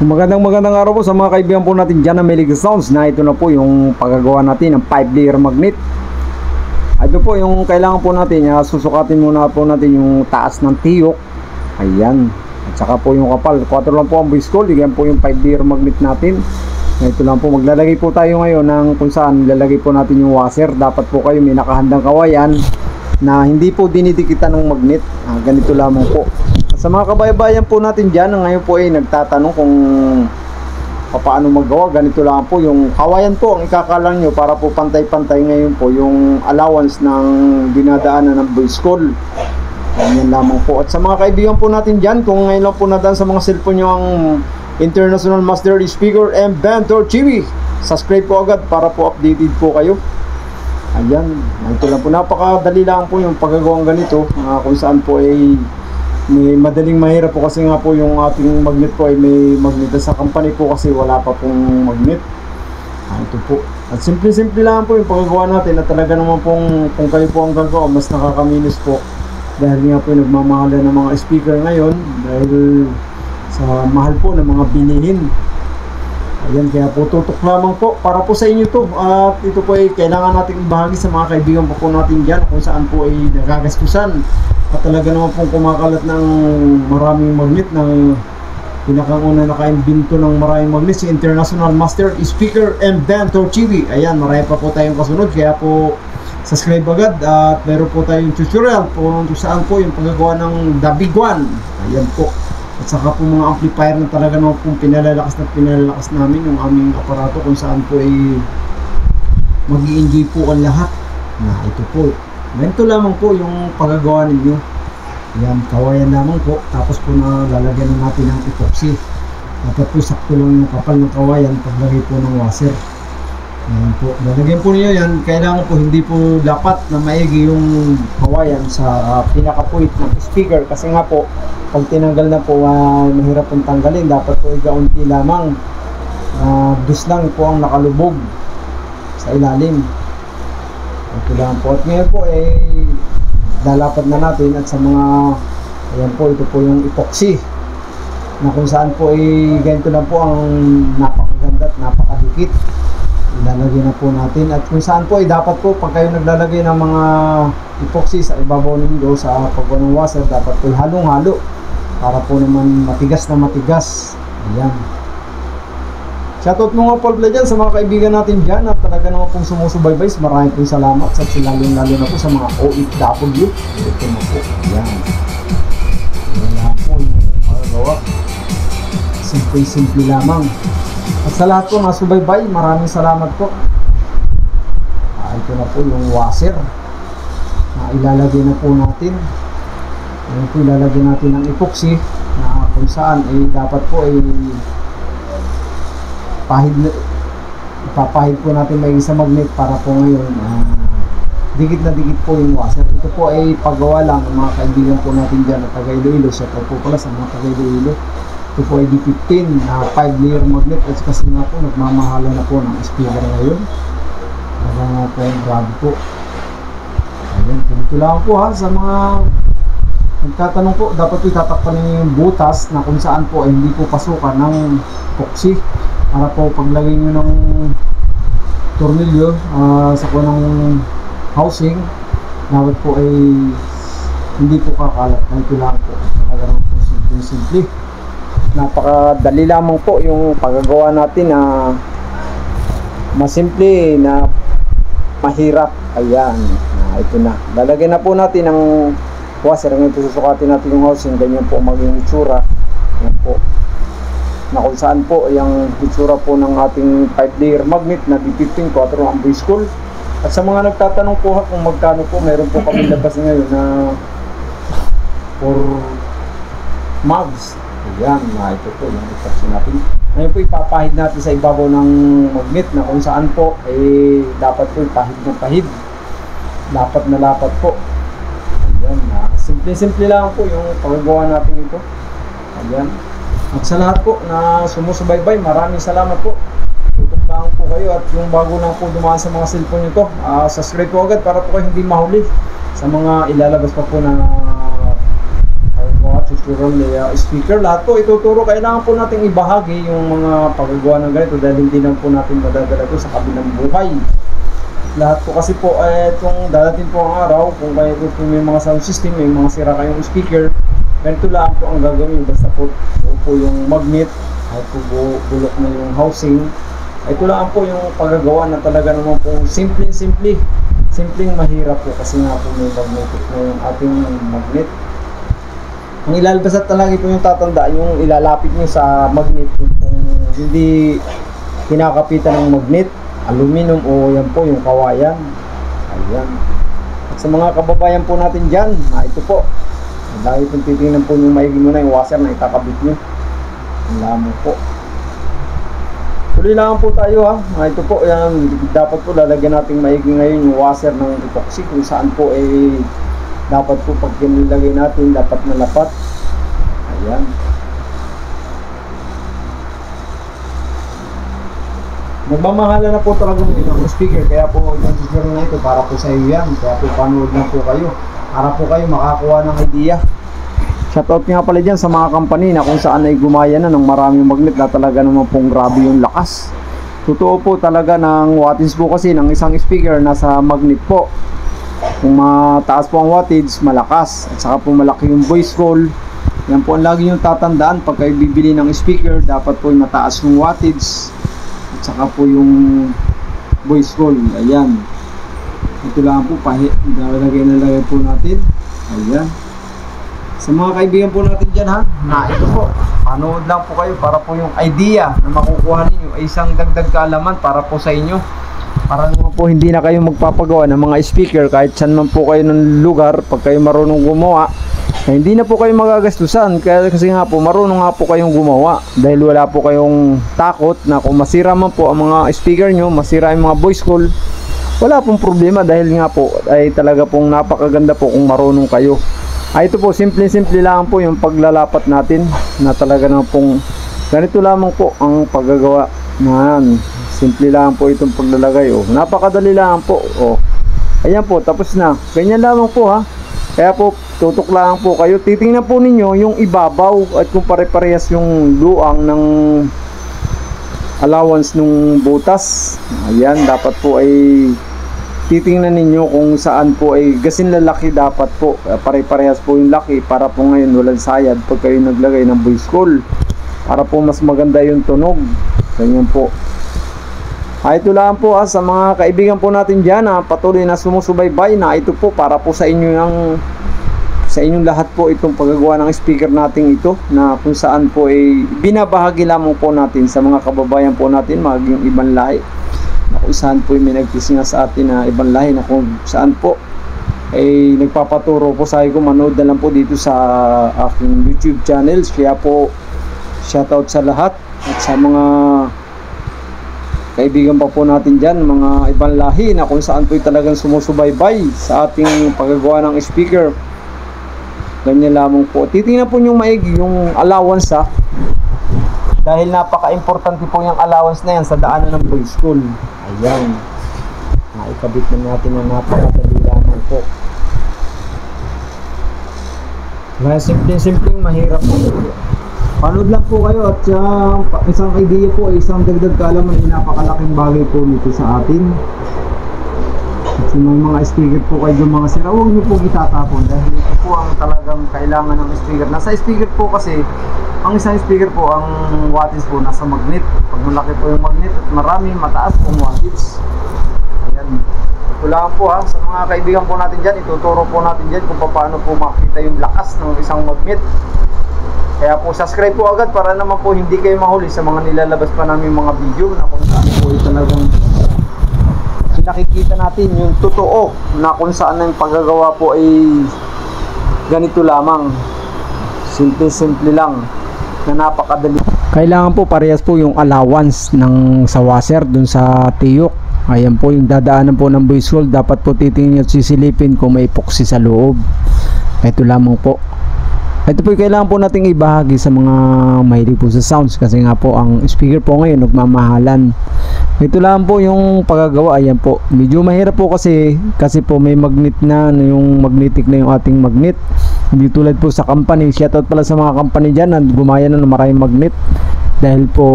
Magandang araw po sa mga kaibigan po natin dyan na Melig Sounds, na ito na po yung paggagawa natin ng 5-layer magnet. Ito po yung kailangan po natin, susukatin muna po natin yung taas ng tiyok. Ayan. At saka po yung kapal. 4 lang po ang buiskol. Yan po yung 5-layer magnet natin. Ito lang po. Maglalagay po tayo ngayon ng kung saan lalagay po natin yung washer. Dapat po kayo may nakahandang kawayan na hindi po dinidikitan ng magnet. Ganito lamang po. Sa mga kababayan po natin dyan, ngayon po ay nagtatanong kung paano magawa. Ganito lang po, yung kawayan po ang ikakalang nyo para po pantay-pantay ngayon po yung allowance ng dinadaanan ng buiskol. Yan lamang po. At sa mga kaibigan po natin dyan, kung ngayon lang po nadaan sa mga cellphone nyo ang International Master Speaker and Band Torchiwi, subscribe po agad para po updated po kayo. Ayan, ito lang po, napakadali lang po yung paggagawang ganito, kung saan po ay may madaling mahirap po kasi nga po yung ating magnet po ay may magnet sa company po kasi wala pa pong magnet. Ito po. At simple lang po yung paggagawa natin at talaga naman pong kung kayo po ang gagawa mas nakakaminos po dahil nga po nagmamahalan ng mga speaker ngayon dahil sa mahal po ng mga bilihin. Ayan, kaya po tutok lamang po para po sa inyo to. At ito po ay kailangan natin ibahagi sa mga kaibigan po natin dyan kung saan po ay nagagastusan. At talaga naman pong kumakalat ng maraming magnet ng pinakauna nakaimbento ng maraming magnet si International Master Speaker and Band Torchiwi. Ayan, marami pa po tayong kasunod kaya po subscribe agad at meron po tayong tutorial kung saan po yung paggagawa ng The Big One. Ayan po. At saka po mga amplifier na talaga naman pong pinalalakas namin yung aming aparato kung saan po ay mag-i-enjoy po ang lahat. Na ito po. Ganito lamang po yung paggagawa ninyo. Yan, kawayan lamang po. Tapos po na lalagyan natin ng epoxy. Dapat po sakto lang yung kapal ng kawayan paglagay po ng washer. Yan po. Lalagyan po niyo yan. Kailangan po hindi po dapat na maigi yung kawayan sa pinaka-point ng speaker. Kasi nga po, pag tinanggal na po, mahirap pong tanggalin. Dapat po igaunti lamang. Dus lang po ang nakalubog sa ilalim. Ito lang po. At ngayon po ay lalapad na natin at sa mga ayan po, ito po yung epoxy na kung saan po ay ganito lang po ang napakaganda at napakadikit. Ilalagay na po natin at kung saan po ay dapat po pag kayo naglalagay ng mga epoxy sa ibabaw ninyo sa paggawa ng washer, dapat po halong-halo para po naman matigas na matigas. Ayan. Shoutout mga Paul dyan sa mga kaibigan natin dyan at talaga naman pong sumusubaybay. Maraming pong salamat sa lalo na po sa mga OFW. Ito na po. Ayan. Ayan lang po yung paggawa. Simple lamang. At sa lahat po na subaybay, maraming salamat po. Ito na po yung washer na ilalagay na po natin. Ayan po, ilalagay natin ng epoxy na kung saan ay dapat po ay ipapahid po natin may isang magnet para po ngayon dikit na dikit po yung washer. Ito po ay paggawa lang ng mga kaibigan po natin dyan at taga Iloilo. Siya po pala sa mga taga Iloilo. Ito po ay D15 na 5-layer magnet at kasi nga po nagmamahala na po ng speaker ngayon. Talaga nga po yung grabe po. Ayan, ganito lang po sa mga nagtatanong po, dapat po itatakpan niyo yung butas na kung saan po ay hindi po pasukan ng epoxy para po paglagay nyo ng tornilyo sa kunang housing, dapat po ay hindi po kakalat. Ito lang po. Talagang po simple. Napakadali lamang po yung paggagawa natin na masimple na mahirap. Ayan. Ito na. Lalagyan na po natin ng washer. Ngayon po susukatin natin yung housing. Ganyan po maging itsura. Ayan po. Na kung saan po yung itsura po ng ating 5-layer magnet na D15 4 ang buiskol. At sa mga nagtatanong po kung magkano po, meron po kami labas ngayon na for mags. Ayan, ito po yung epoxy natin. Ngayon po ipapahid natin sa ibabaw ng magnet na kung saan po dapat po ipahid ng pahid. Lapat na lapat po. Ayan, simple lang po yung paggagawa natin ito. Ayan. At sa lahat po na sumusubaybay, maraming salamat po. Tutok lang po kayo at yung bago lang po dumaan sa mga cellphone nyo to, subscribe po agad para po kayo hindi mahuli sa mga ilalabas pa po na susuran na speaker. Lahat po ituturo. Kailangan po natin ibahagi yung mga paggagawa ng ganito dahil hindi lang po natin madadala ito sa kabilang buhay. Lahat po kasi po itong dadating po ang araw kung kayo po may mga sound system, may mga sira kayong speaker, ganito lang po ang gagawin. Basta po yung magnet at po bulok na yung housing. Ito lang po yung paggagawa na talaga naman po simpleng mahirap po kasi nga po may magnetic na yung ating magnet. Ang ilalabas at talaga po yung tatandaan, yung ilalapit nyo sa magnet kung hindi kinakapitan ng magnet, aluminum o yan po yung kawayan. Ayan. At sa mga kababayan po natin dyan, ito po, dahil kung titingnan po yung maigi muna yung washer na itakabit nyo. Ang lamang po. Tuloy lang po tayo ha. Ito po, yan, dapat po lalagyan natin maigi ngayon yung washer ng epoxy kung saan po dapat po pag nilagay natin dapat malapat. Ayan. Nagmamahala na po talaga ng speaker, kaya po yung speaker na ito para po sa iyo yan. Kaya po panood na po kayo para po kayo makakuha ng idea. Shoutout nga pala dyan sa mga company na kung saan ay gumaya na ng maraming magnet na talaga naman pong grabe yung lakas. Totoo po talaga ng wattage po kasi ng isang speaker nasa magnet po. Kung mataas po ang wattage, malakas. At saka po malaki yung voice roll. Yan po ang lagi yung tatandaan pag kayo bibili ng speaker, dapat po yung mataas yung wattage. At saka po yung voice roll. Ayan. Ito lang po, lagay po natin. Ayan. Sa mga kaibigan po natin dyan ha, ito po, panood lang po kayo para po yung idea na makukuha ninyo ay isang dagdag kaalaman para po sa inyo. Para naman po hindi na kayo magpapagawa ng mga speaker kahit saan man po kayo ng lugar. Pag kayo marunong gumawa, hindi na po kayo magagastusan kasi nga po marunong nga po kayong gumawa. Dahil wala po kayong takot na kung masira man po ang mga speaker nyo, masira yung mga voice call, wala pong problema dahil nga po ay talaga pong napakaganda po kung marunong kayo. Ito po, simple lang po yung paglalapat natin na talaga na pong ganito lamang po ang paggagawa na simple lang po itong paglalagay. Napakadali lang po. Ayan po, tapos na. Ganyan lamang po ha. Kaya po, tutok lang po kayo. Titingnan po ninyo yung ibabaw at kung pare-parehas yung luang ng allowance ng butas. Ayan, dapat po ay titingnan ninyo kung saan po ay gasin lalaki dapat po. Pare-parehas po yung laki para po ngayon walang sayad pag kayo naglagay ng voice call. Para po mas maganda yung tunog. Ganyan po. Ito lang po sa mga kaibigan po natin dyan patuloy na sumusubaybay na ito po para po sa inyo sa inyong lahat po itong paggagawa ng speaker natin ito na kung saan po ay binabahagi lamang po natin sa mga kababayan po natin maging ibang lahi. Kung saan po may nagtising sa atin na ibang lahi na kung saan po ay nagpapaturo po sa ko manood na lang po dito sa aking YouTube channels. Kaya po shoutout sa lahat at sa mga kaibigan pa po natin dyan, mga ibang lahi na kung saan po talagang sumusubaybay sa ating paggagawa ng speaker. Ganyan lamang po. Titingnan po yung maigi yung allowance dahil napaka-importante po yung allowance na yan sa daanan ng voice call. Ayan. Ikabit na natin na napakadali lamang po. Kaya simple mahirap po. Panood lang po kayo at isang idea po ay isang dagdag kaalaman ay napakalaking bagay po nito sa atin. At may mga speaker po kayo mga sira, huwag nyo po itatapon dahil ito po ang talagang kailangan ng speaker. Nasa speaker po kasi, ang isang speaker po, ang wattage po nasa magnet. Pag malaki po yung magnet at marami, mataas po wattage. Ayan. Ito lang po sa mga kaibigan po natin dyan, ituturo po natin dyan kung paano po makita yung lakas ng isang magnet. Kaya po subscribe po agad para naman po hindi kayo mahuli sa mga nilalabas pa namin mga video na kung saan po talagang nakikita natin yung totoo na kung saan yung paggagawa po ay ganito lamang. Simple lang na napakadali. Kailangan po parehas po yung allowance ng sa washer dun sa tiyok. Ayan po yung dadaanan po ng voice call. Dapat po titingnan at sisilipin kung may epoxy sa loob. Ito lamang po. Ito po kailangan po nating ibahagi sa mga mahilig po sa sounds kasi nga po ang speaker po ngayon nagmamahalan. Ito lang po yung paggagawa. Ayan po, medyo mahirap po kasi po may magnet na, yung magnetic na yung ating magnet. Hindi tulad po sa company. Shoutout pala sa mga company dyan na gumaya na ng maraming magnet, dahil po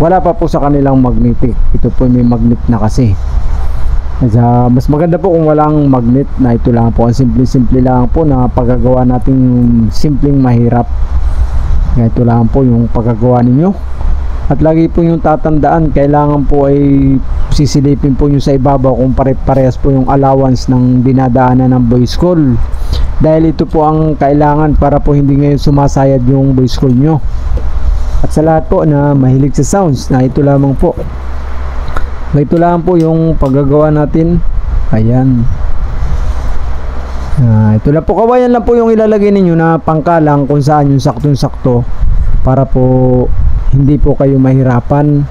wala pa po sa kanilang magnetic. Ito po may magnet na kasi. Mas maganda po kung walang magnet. Na ito lang po, ang simple lang po na paggagawa nating simpleng mahirap. Ito lang po yung paggagawa ninyo. At lagi po yung tatandaan, kailangan po ay sisilipin po nyo sa ibabaw kung pare-parehas po yung allowance ng dinadaanan ng boy school. Dahil ito po ang kailangan para po hindi ngayon sumasayad yung boy school nyo. At sa lahat po na mahilig sa sounds, na ito lamang po. Ito lang po yung paggagawa natin. Ayan. Ito lang po, kawayan lang po yung ilalagay ninyo na pangkalang kung saan yung saktong-sakto, para po hindi po kayo mahirapan.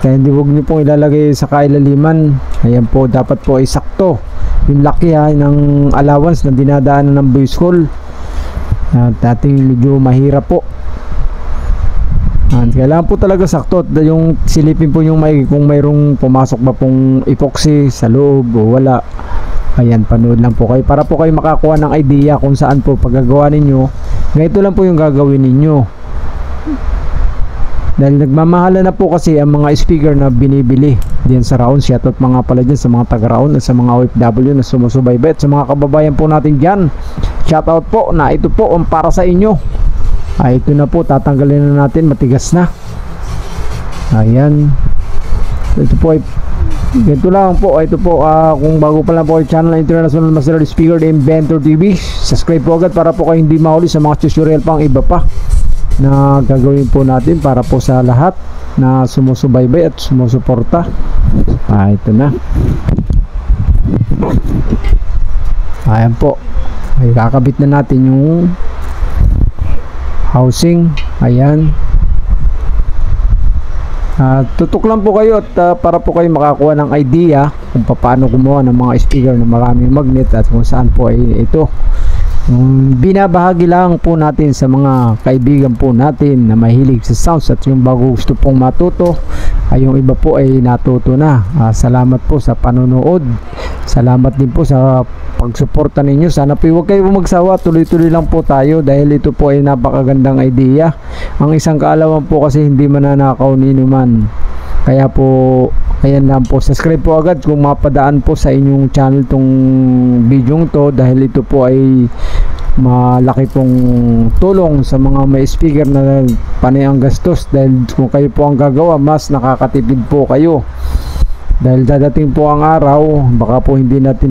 Kaya hindi, huwag niyo pong ilalagay sa kailaliman. Ayan po, dapat po ay sakto yung laki ng allowance na dinadaanan ng boy school. Dating medyo mahirap po. Kailangan po talaga sakto. Yung silipin po yung kung mayroong pumasok ba pong epoxy sa loob o wala. Ayan, panood lang po kayo para po kayo makakuha ng idea kung saan po paggagawa ninyo. Ganito lang po yung gagawin ninyo. Dahil nagmamahala na po kasi ang mga speaker na binibili diyan sa Raon. Shoutout mga pala dyan sa mga taga Raon at sa mga OFW na sumusubaybay, at sa mga kababayan po natin dyan, shoutout po na ito po ang para sa inyo. Ito na po, tatanggalin na natin, matigas na. Ayan, ito po ay ganito lang po. Ito po, kung bago pa lang po yung channel International Master Speaker Inventor TV, subscribe po agad para po kayo hindi mahuli sa mga tutorial pang iba pa na gagawin po natin para po sa lahat na sumusubaybay at sumusuporta. Ito na. Ayan po, ay kakabit na natin yung housing. Ayan. Tutok lang po kayo at para po kayo makakuha ng idea kung paano gumawa ng mga speaker na maraming magnet at kung saan po ay ito. Binabahagi lang po natin sa mga kaibigan po natin na mahilig sa sounds, at yung bago gusto pong matuto ay yung iba po ay natuto na. Salamat po sa panonood. Salamat din po sa pagsuporta ninyo. Sana po huwag kayo magsawa, tuloy-tuloy lang po tayo dahil ito po ay napakagandang idea. Ang isang kaalaman po kasi hindi mananakaw ni man. Kaya po, ayan lang po, subscribe po agad kung mapadaan po sa inyong channel tong video to, dahil ito po ay malaki pong tulong sa mga may speaker na panay ang gastos, dahil kung kayo po ang gagawa, mas nakakatipid po kayo. Dahil dadating po ang araw, baka po hindi natin